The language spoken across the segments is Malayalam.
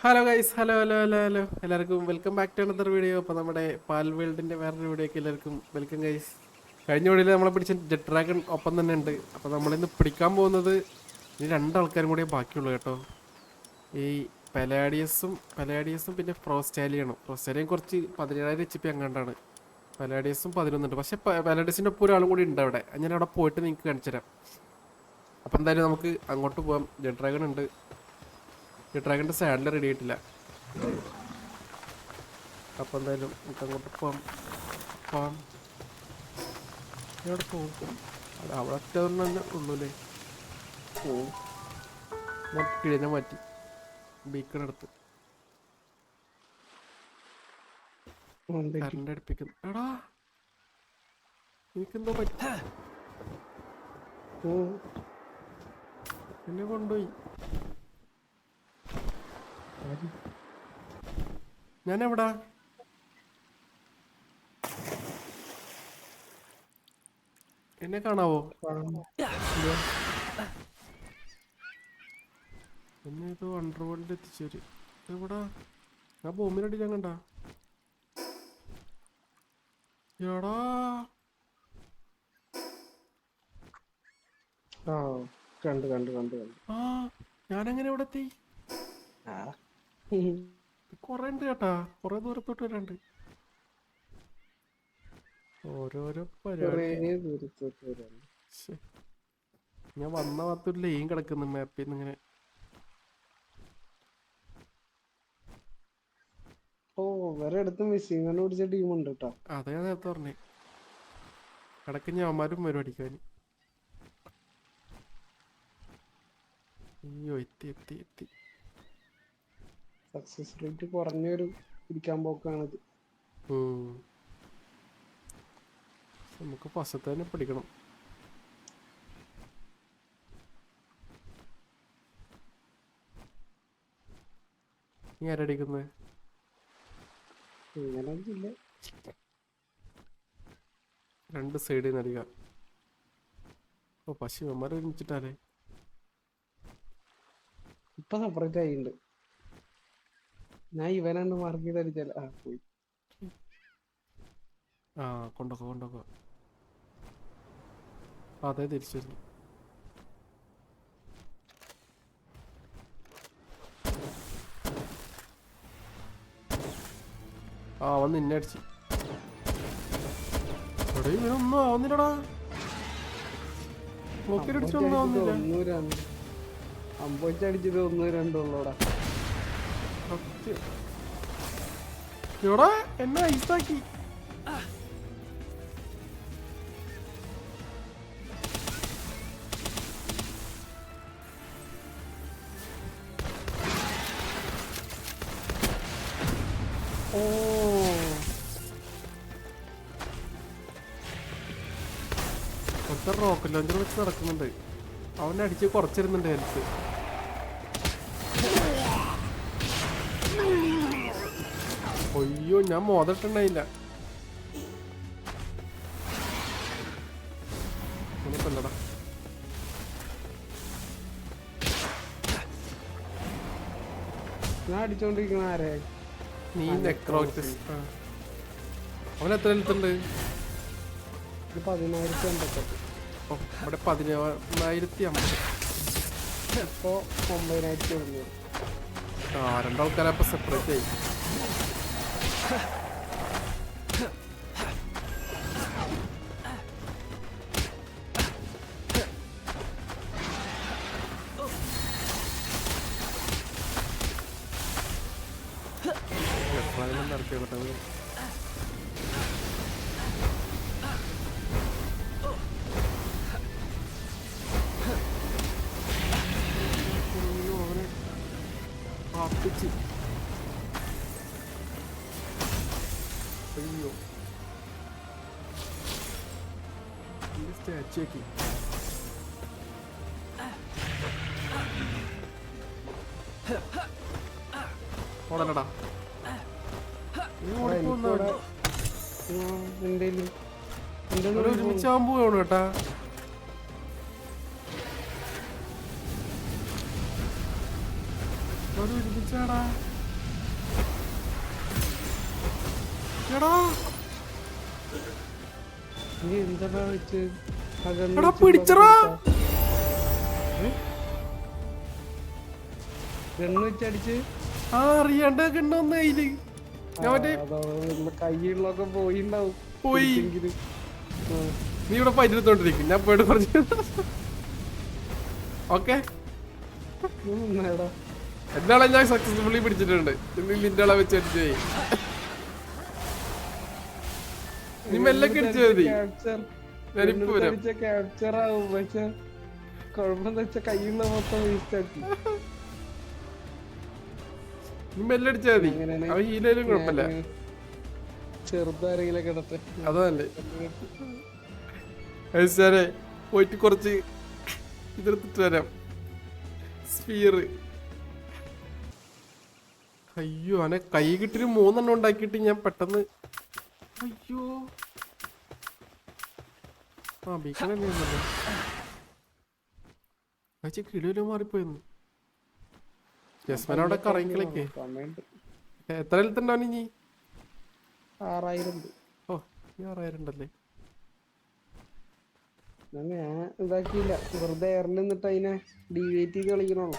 Hello guys, hello hello hello hello എല്ലാവർക്കും welcome back to another video. അപ്പോൾ നമ്മുടെ പാൽ വേൾഡിൻ്റെ വേറൊരു വീഡിയോക്ക് എല്ലാവർക്കും വെൽക്കം ഗൈസ്. കഴിഞ്ഞ വീഡിയോയിൽ നമ്മളെ പിടിച്ച ജെറ്റ് ഡ്രാഗൺ ഒപ്പം തന്നെ ഉണ്ട്. അപ്പോൾ നമ്മളിന്ന് പിടിക്കാൻ പോകുന്നത് ഇനി രണ്ടാൾക്കാരും കൂടിയേ ബാക്കിയുള്ളൂ കേട്ടോ. ഈ പലാഡിയസും പിന്നെ ഫ്രോസ്റ്റാലിയൻ കുറച്ച് 17,000 HP അങ്ങാണ്ടാണ്. പലാഡിയസും 11 ഉണ്ട്. പക്ഷേ പലാഡിയസിൻ്റെ ഒപ്പം ഒരാളും കൂടി ഉണ്ട് അവിടെ. ഞാൻ അവിടെ പോയിട്ട് നിങ്ങൾക്ക് കാണിച്ചു തരാം. അപ്പോൾ എന്തായാലും നമുക്ക് അങ്ങോട്ട് പോകാം. ജെറ്റ് ഡ്രാഗൺ ഉണ്ട്. ഈ ഡ്രാഗണിൻ്റെ സാഡിൽ റെഡി ആയിട്ടില്ല. അപ്പോൾ എന്തായാലും നമുക്ക് അങ്ങോട്ട് പോവാം. എവിടെ പോകും? അവിടെ ഒറ്റ തന്നെ ഉള്ളൂല്ലേ? പോവും. ഞാൻ കിഴിഞ്ഞ മാറ്റി ബീക്കണെടുത്ത് കറണ്ട് അടുപ്പിക്കുന്നു. എടാ എനിക്കെന്തോ പറ്റ എന്നെ കൊണ്ടുപോയി. ഞാനെവിടാ? എന്നെ കാണാവോ? എന്നെ ഇത് അണ്ടർവേൾഡിൽ എത്തിച്ചേര്. എവിടാ? ഞാൻ ഭൂമിയിലടിക്കാൻ കണ്ട. എടാ ആ ഞാനെങ്ങനെ ഇവിടെ എത്തി? കൊറേ ഉണ്ട് കേട്ടാ, കൊറേ ദൂരത്തോട്ട് വരാണ്ട്. ഓരോരോ പരിപാടി. ഞാൻ വന്ന ഭാഗത്തൊരു ലൈൻ കിടക്കുന്നു മാപ്പിൽ നിന്ന് ഇങ്ങനെ. അതാ ഞാൻ നേരത്തെ പറഞ്ഞേ. ഇടയ്ക്ക് ഞാന്മാരും വരും അടിക്കാൻ. അയ്യോ എത്തി. സക്സസ് റേറ്റ് കുറഞ്ഞൊരു പിടിക്കാൻ പോക്കാണിത്. നമുക്ക് ഫസ്റ്റത്തെ തന്നെ പിടിക്കണം. നീ ആരടിക്കുന്നത്? രണ്ട് സൈഡിൽ നിന്ന് അടിക്കാം. ഓ പശുവന്മാരെ ഒരുമിച്ചിട്ടാലേ. ഇപ്പൊ സെപ്പറേറ്റ് ആയിട്ടുണ്ട്. ഞാൻ ഇവനാണ്ട് മാർക്ക് ചെയ്ത് അടിച്ചാൽ പോയി. കൊണ്ടൊക്കെ അതെ തിരിച്ചു വരുന്നു. അവൻ നിന്നെ അടിച്ചു. എടേ ഇവനൊന്നും ആവുന്നില്ലടാ. നോക്കിയടിച്ചൊന്നും ആവുന്നില്ല. അടിച്ചത് 1-2 ഉള്ളൂടാ. എടാ എന്നെ ഐസാക്കി. ഓ ഒറ്റ റോക്കറ്റ് ലോഞ്ചർ വെച്ച് നടക്കുന്നുണ്ട്. അവനെ അടിച്ച് കുറച്ചിരുന്നുണ്ട് ഹെൽത്ത്. അയ്യോ ഞാൻ മോതിട്ടുണ്ടായില്ല. ഒന്നല്ലടാ ഞാൻ അടിച്ചോണ്ടിരിക്കണ ആരെ? നീ നെക്രോക്ടസ്. അവൻ എത്ര ഹെൽത്തുണ്ട്? 10,058. ഇവിടെ 11,050. ഇപ്പൊ 9,700. രണ്ടാൾക്കാരപ്പൊ സെപ്പറേറ്റ് ആയി. നടക്കപ്പെട്ടത് അവനെ പ്രാർത്ഥിച്ച്. അയ്യോ സ്റ്റാച്ചു ആക്കി. ഓടല്ലടാ ഒരുമിച്ചാകുമ്പോ വേണം കേട്ടാ. ഒരുമിച്ചാടാ എടാ നീ എന്താ വെച്ച് എടാ പിടിച്ചടാ. ഗണ്ണ് വെച്ചടിച്ച് അറിയാണ്ട് കണ്ടൊന്ന് കയ്യില് ഞാൻ മറ്റേ കയ്യിലൊക്കെ പോയിണ്ടാവും. പോയി. നീ ഇവിടെ പതിനെടുത്തോണ്ടിരിക്കും, ഞാൻ പോയിട്ട് പറഞ്ഞു. ഓക്കെ എന്നാളെ ഞാൻ സക്സസ്ഫുള്ളി പിടിച്ചിട്ടുണ്ട്. നിന്റെ ആളെ വെച്ച് അടിച്ചേ. നീ മെല്ലൊക്കെ അടിച്ചാ മതി. ഞാനിപ്പോ വരാം. ക്യാപ്ചർ ആവും, പക്ഷെ കുഴപ്പമെന്ന് വെച്ചാ കയ്യിലുള്ള മൊത്തം വേസ്റ്റ് ആക്കി. നീ മെല്ലടിച്ചാ മതി, അവൻ ഹീലും കുഴപ്പമില്ല. ചെറുതാരെങ്കിലൊക്കെ ഇടട്ടെ, അതല്ലേ സാറേ. പോയിട്ട് കുറച്ച് ഇതെടുത്തിട്ട് വരാം. സ്ഫിയർ. അയ്യോ അവനെ കൈ കിട്ടിയൊരു 3 എണ്ണം ഉണ്ടാക്കിയിട്ട് ഞാൻ പെട്ടെന്ന് അയ്യോ ആ ബീക്കണല്ലേ അയച്ച കിളിയിലോ മാറിപ്പോയെന്ന്. ജസ്മനോടെ കറങ്ങിക്കളിക്കേ. എത്ര എഴുത്തുണ്ടാവും ഇനി? 6000. ഓ 6000 ഉണ്ടല്ലേ. ഞാൻ ഇതാക്കിയില്ല, വെറുതെ എയറിൽ നിന്നിട്ട് അതിനെ ഡിവേറ്റ് ചെയ്ത് കളിക്കണോളൂ.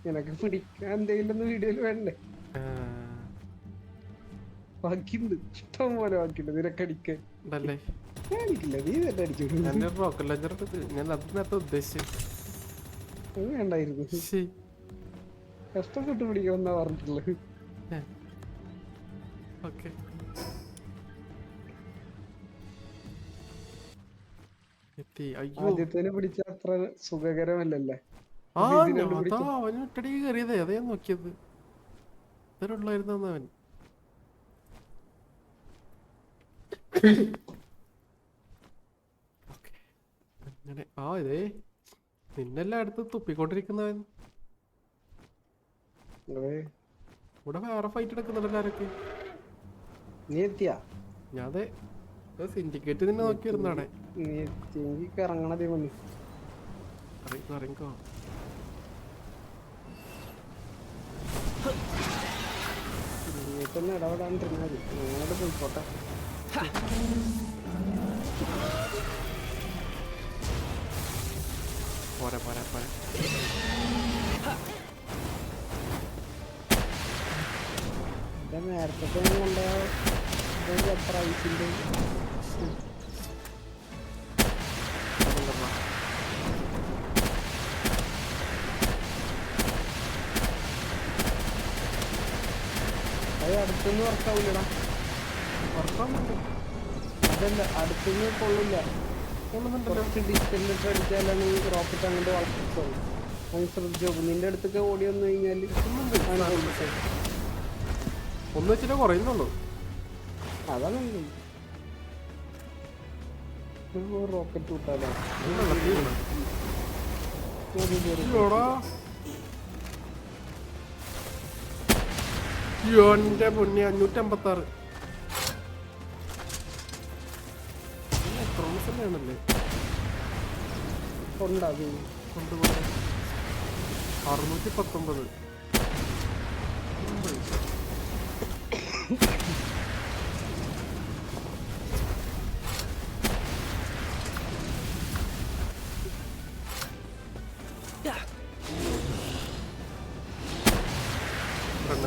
നിനക്ക് പിടിക്കാൻ എന്തെങ്കിലും വീഡിയോയിൽ വേണ്ടേ? ബാക്കിയുണ്ട്, ഇഷ്ടം പോലെ ബാക്കിയുണ്ട് നിനക്കടിക്കാൻ. അടിക്കില്ല, നീ തന്നെ അടിച്ചു. വേണ്ടായിരുന്നു, കഷ്ടപ്പെട്ട് പിടിക്കണം എന്നാ പറഞ്ഞിട്ടുള്ളത്. ആദ്യത്തേനെ പിടിച്ച അത്ര സുഖകരമല്ലല്ലേ? ഒറ്റടിക്ക് കയറിയതേ, അതേ നോക്കിയത്. ഇതരുള്ളായിരുന്നു അവൻ. അങ്ങനെ ആ ഇതേ നിന്നെല്ലാം അടുത്ത് തുപ്പിക്കൊണ്ടിരിക്കുന്നവൻ. ഇവിടെ വേറെ ഫൈറ്റ് എടുക്കുന്നുണ്ടല്ലോ ആരൊക്കെ. നീ എത്തിയാ? ഞാൻ അതെ സിൻഡിക്കേറ്റ് നിന്നെ നോക്കി വരുന്നാടെ. ഇറങ്ങണതേ വന്നു. ഇറങ്ങിക്കോ. തന്നെ ഇടപെടാണ്ടിരുന്നാൽ മതി, ഞങ്ങളോട് പോയിക്കോട്ടെ. പോരാ പോരാ പോരാ. നേരത്തെ കൊണ്ടുപോയ എത്ര ഐസിന്റെ അത് അടുത്തുനിന്ന് വർക്കാവില്ലടാ. വർക്കാവുന്നുണ്ട്, അതല്ല അടുത്തുനിന്ന് കൊള്ളില്ല. കുറച്ച് ഡിസ്റ്റൻസ് അടിച്ചാലാണ് റോക്കറ്റ് അങ്ങോട്ട് വളർത്തുള്ളൂ. അത് ശ്രദ്ധിച്ചു നോക്കും. നിന്റെ അടുത്തൊക്കെ ഓടി വന്നു കഴിഞ്ഞാൽ ഒന്ന് വെച്ചിട്ട് കുറയുന്നുള്ളൂ. അതാണ് റോക്കറ്റ് വിട്ടാലോ. എന്റെ പൊന്നെ 556 ആണല്ലേ. കൊണ്ടുപോകും 619.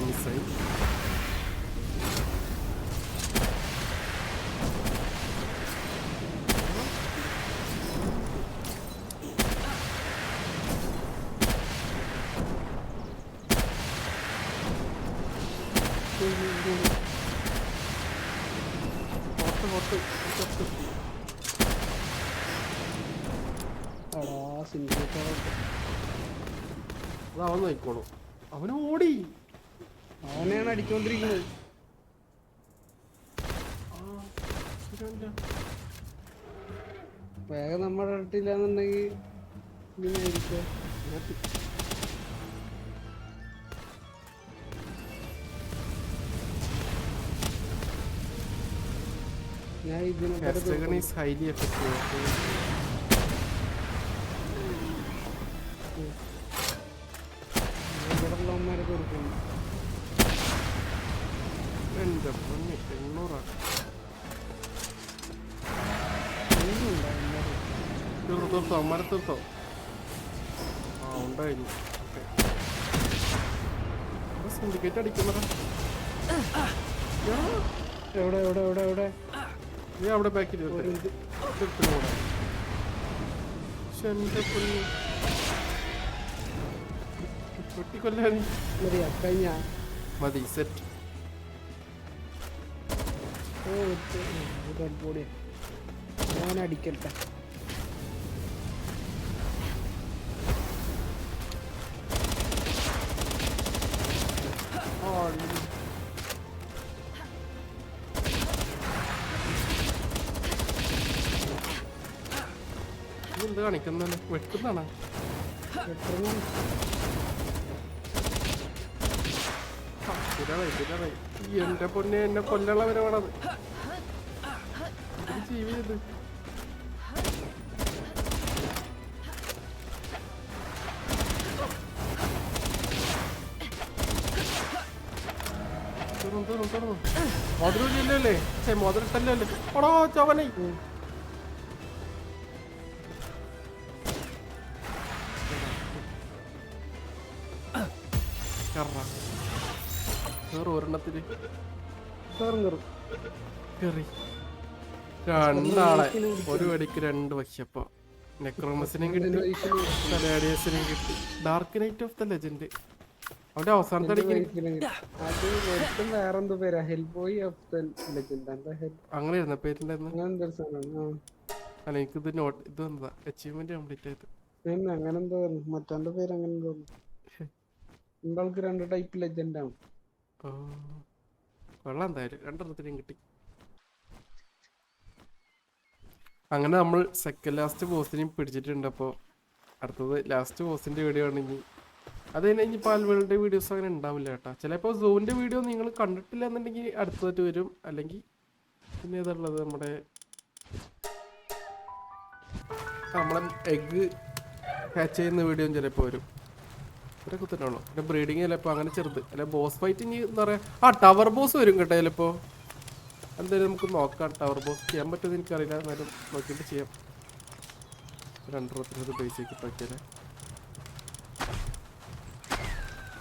മിസ്സായി. അവൻ നോക്കോളൂ. അവന് ഓടി, അവനെയാണ് അടിച്ചോണ്ടിരിക്കുന്നത്. വേഗം നമ്മുടെ അടുത്തില്ലാന്നുണ്ടെങ്കിൽ ഞാൻ ഇതിനെ ഇവിടെയുള്ളവന്മാരെ കൊടുക്കുന്നു. എൻ്റെ പൊന്നെ 800 തീർത്തോ അമ്മരെ തീർത്തോ. ആ ഉണ്ടായിരുന്നു. ഓക്കെ സിൻഡിക്കേറ്റ് അടിക്കുന്നതാ. എവിടെ എവിടെ എവിടെ എവിടെ നീ അവിടെ ബാക്കിൽ കൂടെ പൊട്ടിക്കൊല്ലാനി മതിയാ കഴിഞ്ഞ മതി സെറ്റ്. ഡെഡ് ബോഡി ഞാൻ അടിക്കട്ടെ. എന്ത് കാണിക്കുന്നതാണ് വെട്ടുന്നാണ്. എന്റെ പൊന്നെ എന്നെ കൊല്ലളവരവാണത് ജീവി ചെയ്ത്. മോതിരല്ലേ മോതിരട്ടല്ലേ ഓടോ ചവനേ. ഒരെണ്ണത്തില് കേറി രണ്ടാളെ ഒരു വടിക്ക് 2 പക്ഷിയപ്പോ നെക്രോമസിനെയും കിട്ടി റേഡിയസിനെയും കിട്ടി. Dark knight of the legend അവന്റെ അവസാനത്തെ വേറെന്തോ പേരാ ഹെൽബോയ് ഓഫ് ദ ലെജൻഡ് അങ്ങനെ ആയിരുന്ന പേരുണ്ടായിരുന്നു. അല്ല എനിക്ക് ഇത് നോട്ട് ഇത് വന്നതാ അച്ചീവ്മെന്റ് കംപ്ലീറ്റ് ആയത്. അങ്ങനെ എന്തോ മറ്റേ പേര് അങ്ങനെ തോന്നുന്നു. നിങ്ങൾക്ക് 2 ടൈപ്പ് ലെജൻഡ് ആണ്. കൊള്ളാം എന്തായാലും 2 കിട്ടി. അങ്ങനെ നമ്മൾ സെക്കൻഡ് ലാസ്റ്റ് ബോസിനെയും പിടിച്ചിട്ടുണ്ട്. അപ്പോൾ അടുത്തത് ലാസ്റ്റ് ബോസിന്റെ വീഡിയോ ആണെങ്കിൽ അത് കഴിഞ്ഞ് പാൽവേളിന്റെ വീഡിയോസ് അങ്ങനെ ഉണ്ടാവില്ല കേട്ടോ. ചിലപ്പോൾ സൂവിന്റെ വീഡിയോ നിങ്ങൾ കണ്ടിട്ടില്ല എന്നുണ്ടെങ്കിൽ അടുത്തതായിട്ട് വരും. അല്ലെങ്കിൽ പിന്നെ ഏതാണുള്ളത് നമ്മളെ എഗ്ഗ് ഹാച്ച് ചെയ്യുന്ന വീഡിയോ ചിലപ്പോൾ വരും. ഇത്ര കുത്തനുള്ളൂ. പിന്നെ ബ്രീഡിങ് ചിലപ്പോൾ അങ്ങനെ ചെറുത് അല്ല ബോസ് ഫൈറ്റിങ് എന്താ പറയുക ടവർ ബോസ് വരും കേട്ടോ. ചിലപ്പോൾ എന്തായാലും നമുക്ക് നോക്കാം. ടവർ ബോസ് ചെയ്യാൻ പറ്റുമെന്ന് എനിക്കറിയില്ല. എന്നാലും നോക്കിയിട്ട് ചെയ്യാം. 2 ബേസിക്ക് പറ്റിയാലേ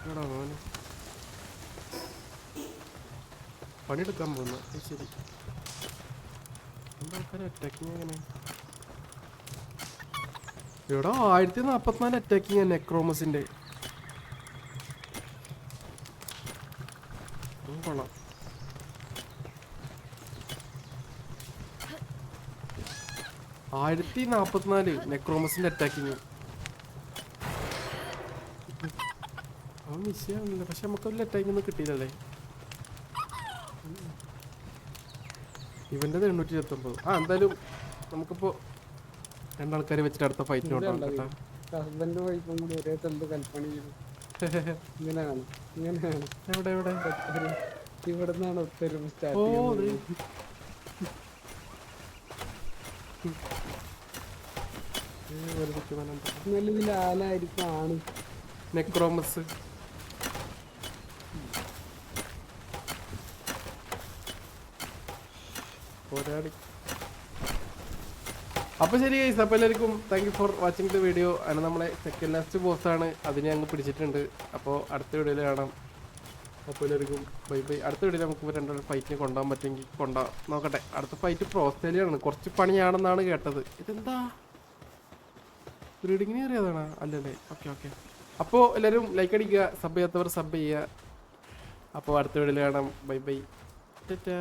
മോനെ പണിയെടുക്കാൻ പോകുന്നു. ശരി എന്താൾക്കാരെ അറ്റാക്കിങ് എങ്ങനെ ഇവിടെ 1044 അറ്റാക്കിങ് നെക്രോമസിന്റെ കൊള്ളാം. 1044 നെക്രോമസിന്റെ അറ്റാക്കിങ് അവൻ മിസ് ചെയ്യാനില്ല. പക്ഷെ നമുക്ക് ഒരു അറ്റാക്കിങ് ഒന്നും കിട്ടിയില്ലല്ലേ. ഇവന്റെ 829. എന്തായാലും നമുക്കിപ്പോ 2 ആൾക്കാരെ വെച്ചിട്ട് അടുത്ത ഫൈറ്റിന് കൊണ്ടുപോകാം. എവിടെ എവിടെ ഇവിടുന്നാണ് ആലായിരിക്കും നെക്രോമസ്. അപ്പൊ ശരി ഗൈസ്, അപ്പൊ എല്ലാവർക്കും thank you for watching the video. അങ്ങനെ നമ്മളെ സെക്കൻഡ് ലാസ്റ്റ് ബോസാണ്, അതിനെ അങ്ങ് പിടിച്ചിട്ടുണ്ട്. അപ്പോൾ അടുത്ത വീഡിയോയിൽ കാണാം. അപ്പോൾ എല്ലാവർക്കും ബൈ ബൈ. അടുത്ത വീഡിയോയിൽ നമുക്ക് 2 ഫൈറ്റിന് കൊണ്ടുപോകാൻ പറ്റുമെങ്കിൽ നോക്കട്ടെ. അടുത്ത ഫൈറ്റ് പ്രോസ്റ്റേലിയാണ്, കുറച്ച് പണിയാണെന്നാണ് കേട്ടത്. ഇതെന്താ ബ്രീഡിങ്ങിന് അറിയാതാണ് അല്ലല്ലേ? Okay okay. അപ്പോൾ എല്ലാവരും ലൈക്ക് അടിക്കുക, സബ് ചെയ്യാത്തവർ സബ് ചെയ്യുക. അപ്പോൾ അടുത്ത വീഡിയോയിൽ കാണാം. Bye bye. ടാറ്റാ.